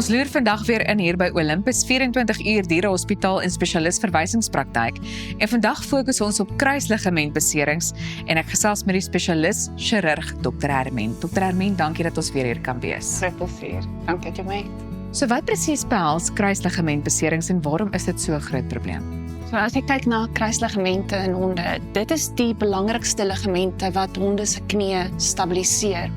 Ons loer vandag weer in hier by Olympus 24 uur dierehospitaal en spesialis verwysingspraktyk. En vandag fokus ons op kruisligamentbeserings en ek gesels met die spesialis chirurg Dr. Hermien. Dr. Hermien, dankie dat ons weer hier kan wees. Groot plesier. Dankie dat jy my. So wat presies behels kruisligamentbeserings en waarom is dit so 'n groot probleem? So as ek kyk na kruisligamente in honde, dit is die belangrikste ligamente wat honde se knieë stabiliseer.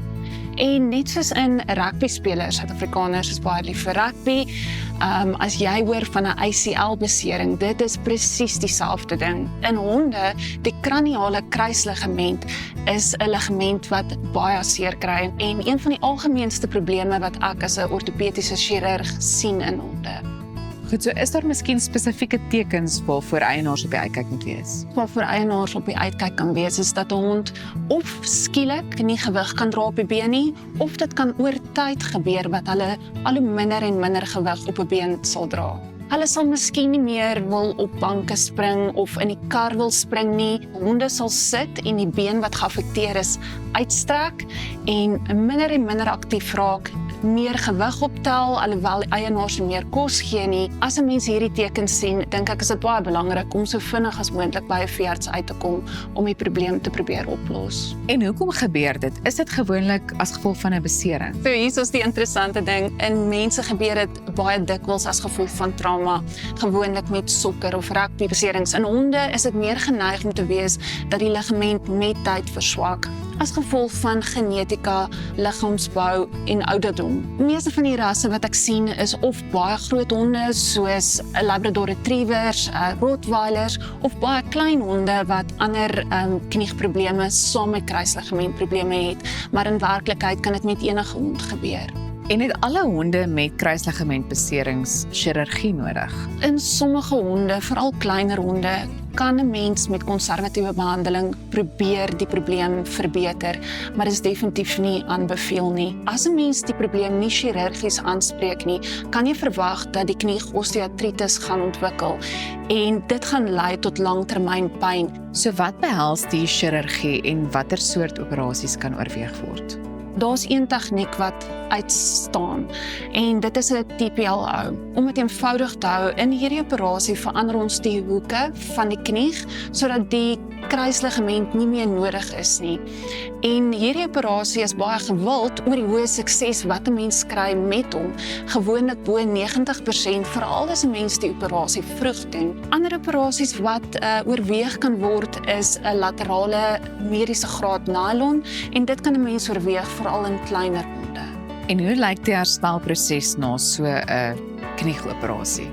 En net soos in rugby-spelers, Suid-Afrikaners is baie lief vir rugby, as jy hoor van 'n ACL-besering, dit is presies dieselfde ding. In honde, die kraniale kruisligament is 'n ligament wat baie seer kry en een van die algemeenste probleme wat ek as 'n ortopediese chirurg sien in honde. Goed, so is daar miskien spesifieke tekens waarvoor eienaars op die uitkyk moet wees? Waarvoor eienaars op die uitkyk kan wees, is dat 'n hond of skielik nie gewig kan dra op die been nie, of dit kan oor tyd gebeur wat hulle al hoe minder en minder gewig op 'n been sal dra. Hulle sal miskien nie meer wil op banke spring of in die kar wil spring nie. Honde sal sit en die been wat geaffekteer is uitstrek en minder aktief raak, meer gewig optel, alhoewel eienaars nie meer kos gee nie. As 'n mens hierdie tekens sien, dink ek is dit baie belangrik om so vinnig as moontlik by 'n veearts uit te kom om die probleem te probeer oplos. En hoekom gebeur dit? Is dit gewoonlik as gevolg van 'n besering? So hier is die interessante ding, in mense gebeur dit baie dikwels as gevolg van trauma, gewoonlik met sokker of rugby beserings. In honde is dit meer geneig om te wees dat die ligament met tyd verswak as gevolg van genetika, liggaamsbou en ouderdom. Die meeste van die rasse wat ek sien is of baie groot honde soos Labrador Retrievers, Rottweilers of baie klein honde wat ander knieprobleme saam met kruisligamentprobleme het, maar in werklikheid kan dit met enige hond gebeur. En het alle honde met kruisligamentbeserings chirurgie nodig? In sommige honde, veral kleiner honde, kan 'n mens met konservatiewe behandeling probeer die probleem verbeter, maar dit is definitief nie aanbeveel nie. As 'n mens die probleem nie chirurgies aanspreek nie, kan jy verwag dat die knie osteoartritis gaan ontwikkel en dit gaan lei tot langtermynpyn. So wat behels die chirurgie en watter soort operasies kan oorweeg word? Daar's een tegniek wat uitstaan en dit is 'n TPLO. Om dit eenvoudig te hou, in hierdie operasie verander ons die hoeke van die knie sodat die kruisligament nie meer nodig is nie. En hierdie operasie is baie gewild oor die hoë sukses wat 'n mens kry met hom. Gewoonlik bo 90%, veral as 'n mens die operasie vroeg doen. Ander operasies wat oorweeg kan word is 'n laterale mediese graad nylon en dit kan 'n mens oorweeg veral in kleiner honde. En hoe lyk die herstelproses na so 'n knieoperasie?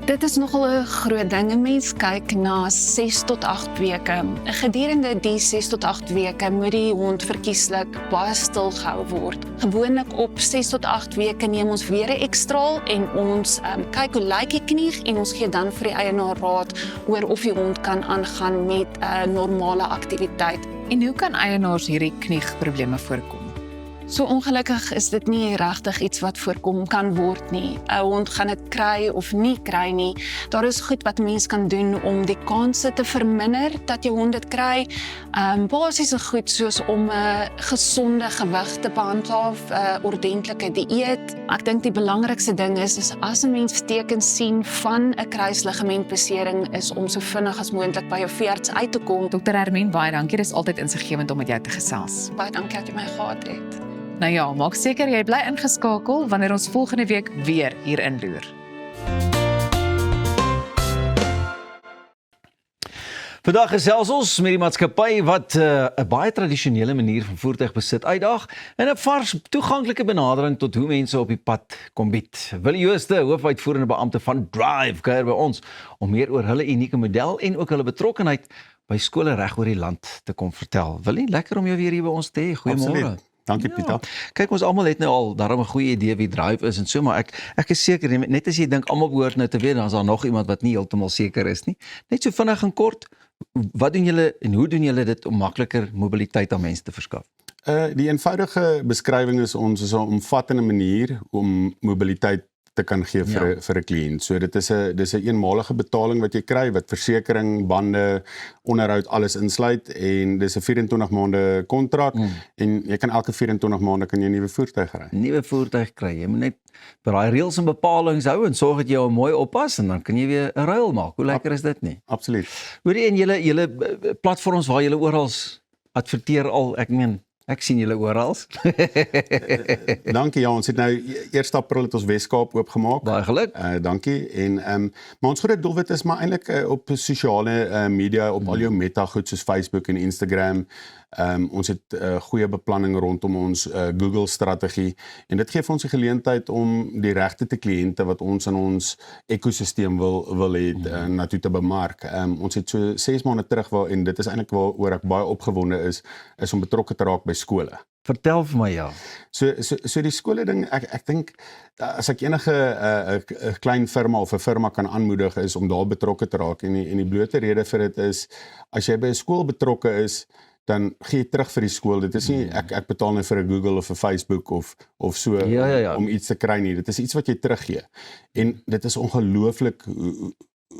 Dit is nogal 'n groot ding. 'n Mens kyk na 6 tot 8 weke. Gedurende die 6 tot 8 weke moet die hond verkieslik baie stil gehou word. Gewoonlik op 6 tot 8 weke neem ons weer 'n ekstraal en ons kyk hoe lyk die knie en ons gee dan vir die eienaar raad oor of die hond kan aangaan met normale aktiwiteit. En hoe kan eienaars hierdie knieprobleme voorkom? So ongelukkig is dit nie regtig iets wat voorkom kan word nie. 'n Hond gaan dit kry of nie kry nie. Daar is goed wat 'n mens kan doen om die kanse te verminder dat jou hond dit kry. Basiese goed soos om 'n gesonde gewig te behandhaaf, ordentlike dieet. Ek dink die belangrikste ding is as 'n mens tekens sien van 'n kruisligamentbesering is om so vinnig as moontlik by jou veearts uit te kom. Dr. Hermien, baie dankie. Dit is altyd insiggewend om met jou te gesels. Baie dankie dat jy my gehad het. Nou ja, maak seker jy bly ingeskakel wanneer ons volgende week weer hier inloer. Vandag gesels ons met die maatskappy wat 'n baie tradisionele manier van voertuigbesit uitdaag en 'n vars toeganklike benadering tot hoe mense op die pad kom bied. Willie Jooste, hoofuitvoerende beampte van Drive, kuier by ons om meer oor hulle unieke model en ook hulle betrokkenheid by skole reg oor die land te kom vertel. Willie, lekker om jou weer hier by ons te hê. Goeiemôre. Absoluut. Dankie Pieter. Kyk, ons almal het nou al daarom 'n goeie idee wie Drive is en so, maar ek is seker net as jy dink almal behoort nou te weet, dan is daar nog iemand wat nie heeltemal seker is nie. Net so vinnig en kort, wat doen julle en hoe doen julle dit om makliker mobiliteit aan mense te verskaf? Die eenvoudige beskrywing is ons is 'n omvattende manier om mobiliteit te kan gee vir 'n kliënt. So dis 'n eenmalige betaling wat jy kry wat versekering, bande, onderhoud alles insluit en dis 'n 24 maande kontrak en jy kan elke 24 maande kan jy 'n nuwe voertuig ry. Nuwe voertuig kry. Jy moet net by daai reëls en bepalinge hou en sorg dat jy hom mooi oppas en dan kan jy weer 'n ruil maak. Hoe lekker is dit nie? Absoluut. Hoorie, en julle platforms waar julle oral adverteer al, ek sien julle oral. Dankie, ja, ons het nou 1 April het ons Weskaap oopgemaak. Baie geluk. Dankie. En maar ons groot doelwit is maar eintlik op sosiale media, op al jou meta goed soos Facebook en Instagram. Ons het goeie beplanning rondom ons Google strategie en dit gee vir ons die geleentheid om die regte kliënte wat ons in ons ekosisteem wil hê na toe te bemark. Ons het so 6 maande terug en dit is eintlik waaroor ek baie opgewonde is om betrokke te raak by skole. Vertel vir my So die skole ding, ek dink as ek enige 'n klein firma of 'n firma kan aanmoedig is om daar betrokke te raak en die blote rede vir dit is as jy by 'n skool betrokke is dan gee jy terug vir die skool. Dit is nie ek betaal net vir 'n Google of 'n Facebook of so om iets te kry nie. Dit is iets wat jy teruggee. En dit is ongelooflik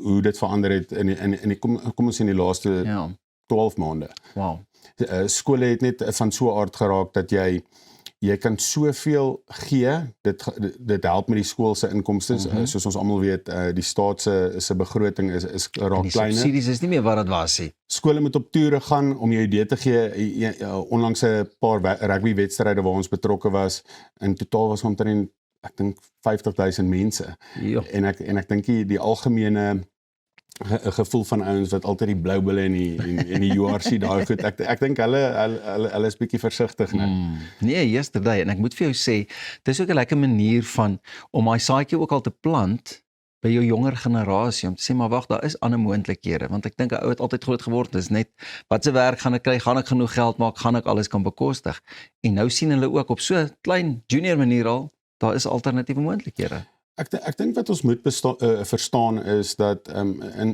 hoe dit verander het in kom ons in die laaste 12 maande. Wow. Skole het net van so 'n aard geraak dat jy kan soveel gee. Dit help met die skool se inkomste. Soos ons almal weet, die staat se begroting is raak Die kleiner. subsidies is nie meer wat dit was nie. Skole moet op toere gaan om jou idee te gee. Onlangs 'n paar rugbywedstryde waar ons betrokke was. In totaal was omtrent ek dink 50,000 mense. Ja. En ek dink die algemene 'n gevoel van ouens wat altyd die blou bulle en die URC daai goed. Ek dink hulle is bietjie versigtig nou. Nee, yesterday en ek moet vir jou sê, dis ook 'n lekker manier van om daai saadjie ook al te plant by jou jonger generasie om te sê maar wag, daar is ander moontlikhede want ek dink 'n ou het altyd groot geword, dis net wat se werk gaan ek kry, gaan ek genoeg geld maak, gaan ek alles kan bekostig. En nou sien hulle ook op so 'n klein junior manier al, daar is alternatiewe moontlikhede. Ek dink wat ons moet verstaan is dat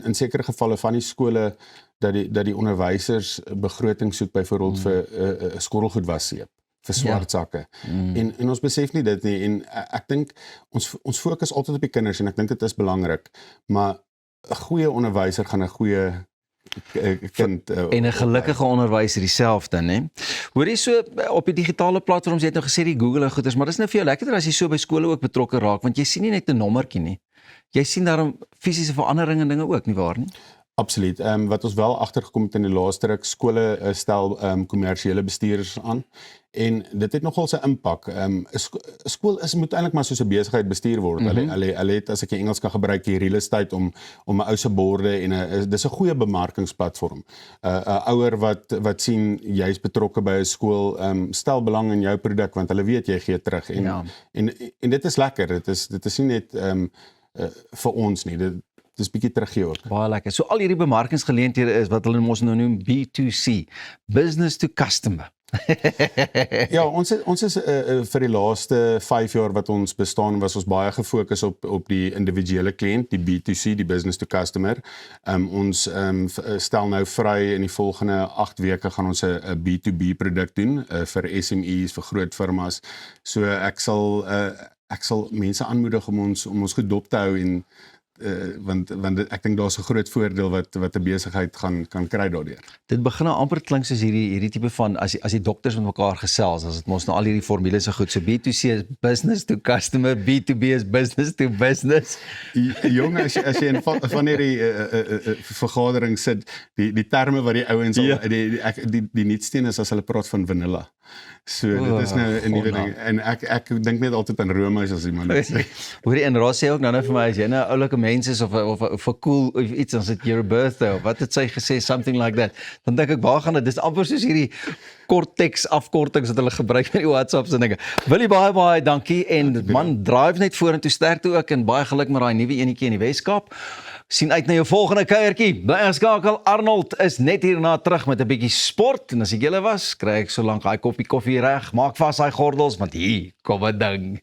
in sekere gevalle van die skole dat die onderwysers begroting soek byvoorbeeld vir 'n skottelgoedwasseep vir swart sakke. En ons besef nie dit nie en ek dink ons fokus altyd op die kinders en ek dink dit is belangrik, maar 'n goeie onderwyser gaan 'n goeie kind en 'n gelukkige onderwyser dieselfde, né? Hoorie so op die digitale platforms, jy het nou gesê die Google en goeders, maar dis nou vir jou lekkerder as jy so by skole ook betrokke raak, want jy sien nie net 'n nommertjie nie. Jy sien daarom fisiese veranderinge en dinge ook, nie waar nie? Absoluut. Wat ons wel agtergekom het in die laaste ruk, skole stel kommersiële bestuurders aan en dit het nogal sy impak. 'n Skool moet eintlik maar soos 'n besigheid bestuur word. Hulle het, as ek die Engels kan gebruik, die real estate om 'n ou se borde en dis 'n goeie bemarkingsplatform. 'n Ouer wat sien jy's betrokke by 'n skool, stel belang in jou produk want hulle weet jy gee terug en dit is lekker. Dit is nie net vir ons nie. Dit is bietjie teruggee ook. Baie lekker. So al hierdie bemarkingsgeleenthede is wat hulle mos nou noem B2C, business to customer. Ja, ons is vir die laaste 5 jaar wat ons bestaan was ons baie gefokus op die individuele kliënt, die B2C, die business to customer. Ons stel nou vry in die volgende 8 weke gaan ons 'n B2B produk doen vir SMEs, vir groot firmas. So ek sal mense aanmoedig om ons goed dop te hou en want ek dink daar's 'n groot voordeel wat 'n besigheid kan kry daardeur. Dit begin nou amper klink soos hierdie tipe van as die dokters met mekaar gesels, as dit mos nou al hierdie formules so goed. So B2C is business to customer, B2B is business to business. Jong, as jy in van hierdie vergadering sit, die terme wat die ouens die nuutsteen is as hulle praat van vanilla. So dit is nou 'n nuwe ding en ek dink net altyd aan Rome as iemand dit sê. Hoorie, en Ross sê ook nou vir my as jy nou 'n oulike mens is of 'n cool of iets, dan sit your birthday of wat het sy gesê, something like that. Dan dink ek waar gaan dit? Dis amper soos hierdie kort teks afkortings wat hulle gebruik met die WhatsApps en dinge. Willie baie dankie en man, drive net vorentoe, sterkte ook en baie geluk met daai nuwe enetjie in die Weskaap. Sien uit na jou volgende kuiertjie. Bly ingeskakel. Arnold is net hierna terug met 'n bietjie sport en as ek julle was, kry ek so lank daai koppie koffie reg. Maak vas daai gordels want hier kom 'n ding.